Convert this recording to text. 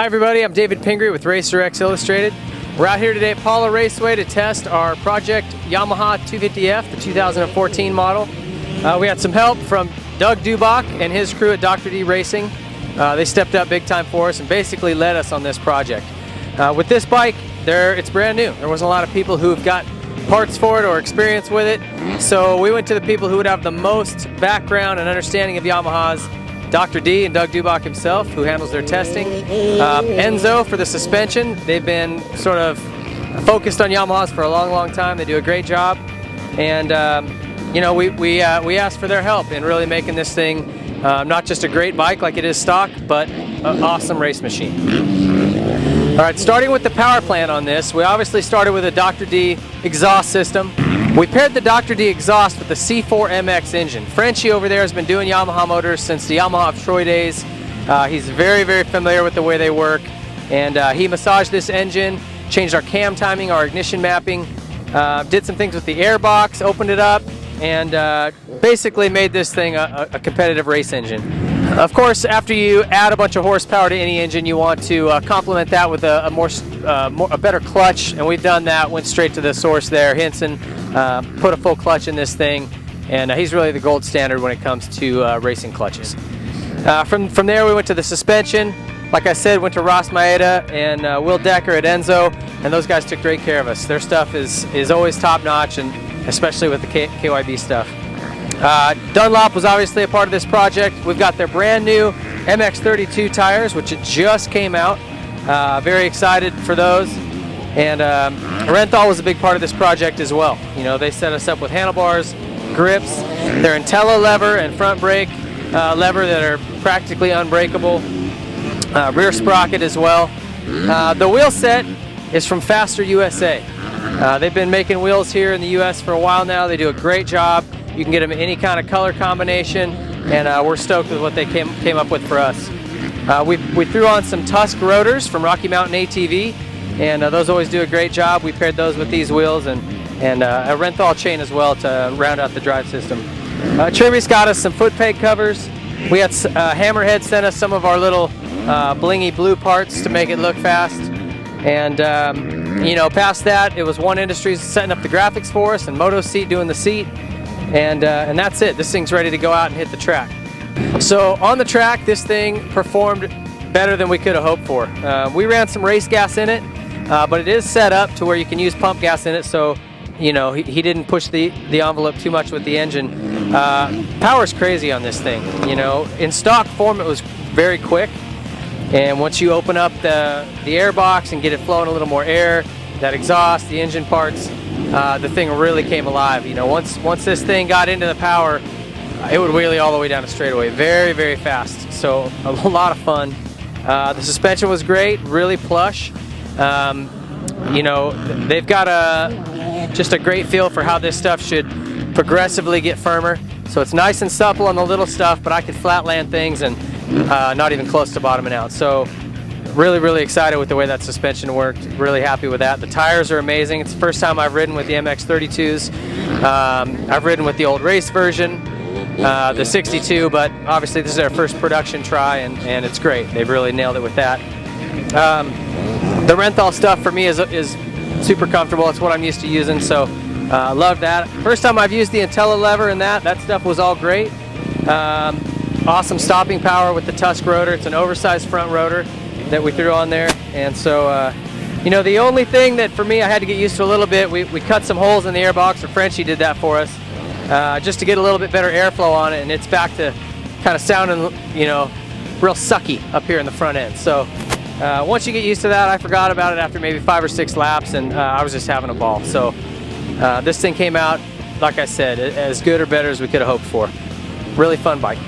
Hi everybody, I'm David Pingree with Racer X Illustrated. We're out here today at Paula Raceway to test our project Yamaha 250F, the 2014 model. We had some help from Doug Dubach and his crew at Dr. D Racing. They stepped up big time for us and basically led us on this project. With this bike, it's brand new. There wasn't a lot of people who've got parts for it or experience with it, so we went to the people who would have the most background and understanding of Yamahas. Dr. D and Doug Dubach himself, who handles their testing. Enzo for the suspension. They've been sort of focused on Yamahas for a long time. They do a great job, and you know, we asked for their help in really making this thing not just a great bike like it is stock, but an awesome race machine. All right, starting with the power plant on this, we obviously started with a Dr. D exhaust system. We paired the Dr. D exhaust with the C4MX engine. Frenchie over there has been doing Yamaha motors since the Yamaha of Troy days. He's very familiar with the way they work, and he massaged this engine, changed our cam timing, our ignition mapping, did some things with the air box, opened it up, and basically made this thing a competitive race engine. Of course, after you add a bunch of horsepower to any engine, you want to complement that with a better clutch, and we've done that. Went straight to the source there. Hinson put a full clutch in this thing, and he's really the gold standard when it comes to racing clutches. From there, we went to the suspension. Like I said, went to Ross Maeda and Will Decker at Enzo, and those guys took great care of us. Their stuff is always top notch, and especially with the KYB stuff. Dunlop was obviously a part of this project. We've got their brand new MX32 tires, which just came out. Very excited for those. And Renthal was a big part of this project as well. You know, they set us up with handlebars, grips, their Intella lever and front brake lever that are practically unbreakable. Rear sprocket as well. The wheel set is from Faster USA. They've been making wheels here in the US for a while now. They do a great job. You can get them in any kind of color combination, and we're stoked with what they came up with for us. We threw on some Tusk rotors from Rocky Mountain ATV, and those always do a great job. We paired those with these wheels and a Renthal chain as well to round out the drive system. Trivy's got us some foot peg covers. We had Hammerhead sent us some of our little blingy blue parts to make it look fast. And you know, past that, it was One Industries setting up the graphics for us, and Moto Seat doing the seat. And that's it. This thing's ready to go out and hit the track. So on the track, this thing performed better than we could have hoped for. We ran some race gas in it, but it is set up to where you can use pump gas in it, so you know he didn't push the envelope too much with the engine. Power's crazy on this thing. You know, in stock form it was very quick, and once you open up the air box and get it flowing a little more air, that exhaust, the engine parts, the thing really came alive. You know, once this thing got into the power, it would wheelie all the way down the straightaway, very fast. So a lot of fun. The suspension was great, really plush. You know, they've got just a great feel for how this stuff should progressively get firmer. So it's nice and supple on the little stuff, but I could flatland things and not even close to bottoming out. So really excited with the way that suspension worked. Really happy with that. The tires are amazing. It's the first time I've ridden with the MX32s. I've ridden with the old race version, the 62, but obviously this is our first production try, and it's great. They've really nailed it with that. The Renthal stuff for me is super comfortable. It's what I'm used to using, so love that. First time I've used the Intella lever, and that stuff was all great. Awesome stopping power with the Tusk rotor. It's an oversized front rotor that we threw on there, and so you know, the only thing that for me I had to get used to a little bit, we cut some holes in the airbox, or Frenchie did that for us, just to get a little bit better airflow on it, and it's back to kind of sounding, you know, real sucky up here in the front end. So once you get used to that, I forgot about it after maybe 5 or 6 laps, and I was just having a ball. So this thing came out, like I said, as good or better as we could have hoped for. Really fun bike.